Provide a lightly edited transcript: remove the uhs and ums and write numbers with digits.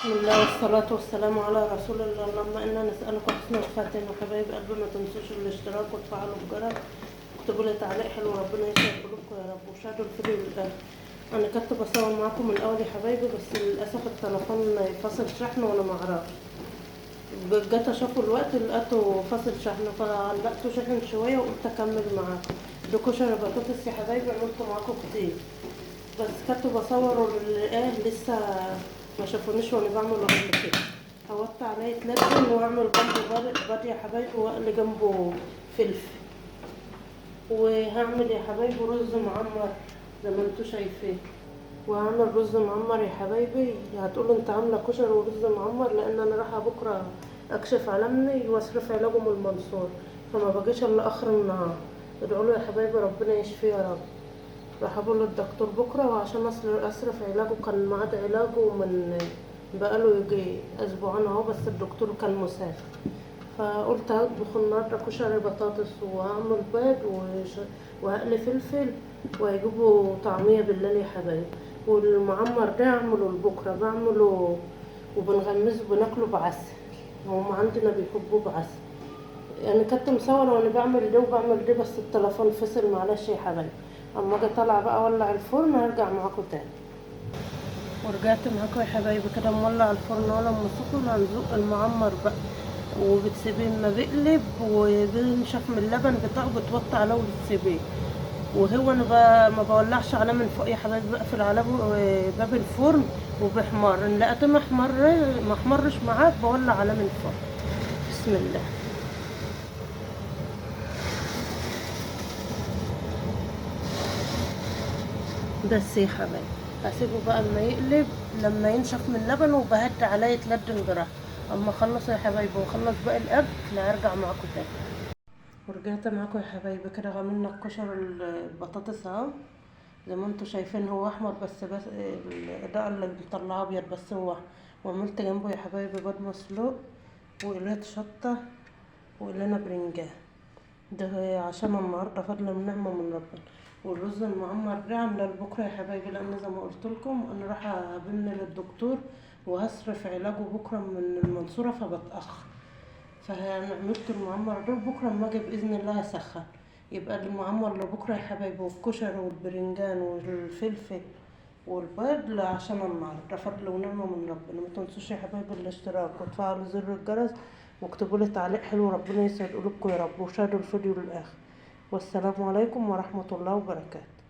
بسم الله والصلاة والسلام على رسول الله. اللهم إنا نسألك حسن الخاتم. وحبايب قلبي ما تنسوش الاشتراك وتفعلوا الجرس واكتبوا لي تعليق حلو، ربنا يسعد قلوبكم يا رب وشاهدوا الفيديو للآخر. أنا كنت بصور معاكم من الأول يا حبايبي، بس للأسف التليفون فصل شحن وأنا معرفش. جيت أشوفه الوقت لقيته فصل شحن، فعلقته شحن شوية وقلت أكمل معاكم. ده كشري بطاطس يا حبايبي، عملته معاكم كتير، بس كنت بصوره لسه ما شافونيش وانا بعمله قبل كده. حوطت عليه يتلبن واعمل جنبه بيض يا حبايبي، واقلي جنبه فلفل. وهعمل يا حبايبي رز معمر زي ما انتوا شايفين. وهعمل رز معمر يا حبايبي. هتقولوا انت عامله كشري ورز معمر، لان انا رايحه بكره اكشف على ابني واصرف علاجه من المنصور، فما باجيش الا اخر النهار. ادعوا له يا حبايبي ربنا يشفيه يا رب. راح اقول للدكتور بكره، وعشان اصرف علاجه كان ميعاد علاجه من بقاله يجي اسبوعين اهو، بس الدكتور كان مسافر. فقلت هطبخ النهارده كشري بطاطس وهعمل بيض وهقلي فلفل، وهيجيبوا طعميه بالليل يا حبايبي. والمعمر ده اعمله لبكره، بعمله وبنغمسه بناكله بعسل، هم عندنا بيحبوه بعسل. يعني كنت مصورة وانا بعمل ده وبعمل ده، بس التليفون فصل معلش يا حبايبي. اما اجي طالعة بقى اولع الفرن هرجع معاكم تاني. ورجعت معاكم يا حبايبي كده مولع الفرن ولا سخن. هنزق المعمر بقى وبتسيبيه ما بيقلب وبينشف من اللبن بتاعه، بتوطي عليه وبتسيبيه. وهو انا ما بولعش عليه من فوق يا حبايبي، بقفل على باب الفرن وبحمر. ان لقيته ما احمرش معاك بولع عليه من فوق. بسم الله. بس يا حبايبي هسيبه بقى اما يقلب، لما ينشف من اللبن، وبهد عليه يتلدن براحته. اما اخلص يا حبايبي واخلص باقي الاكل هرجع معاكم تاني. ورجعت معاكم يا حبايبي كده. عملنا الكشر البطاطس اهو زي ما انتوا شايفين، هو احمر بس الاضاءه اللي مطلعه ابيض، بس هو أحمر. وعملت جنبه يا حبايبي بيض مسلوق وقليت شطه وقلينا برنجان، ده عشان النهارده فضل من نعمه من ربنا. والرز المعمر ده عامله لبكره يا حبايبي، لان زي ما قلت لكم انا رايحه ابن للدكتور وهصرف علاجه بكره من المنصوره فبتاخر. فعملت المعمر ده بكره اما اجي باذن الله هسخن. يبقى المعمر لبكره يا حبايبي، والكشري والبرنجان والفلفل والبيض عشان النهارده فضل ونعمه من ربنا. ما تنسوش يا حبايبي الاشتراك وتفعلوا زر الجرس واكتبوا لي تعليق حلو، ربنا يسعد قلوبكم يا رب وشاهدوا الفيديو للاخر. والسلام عليكم ورحمه الله وبركاته.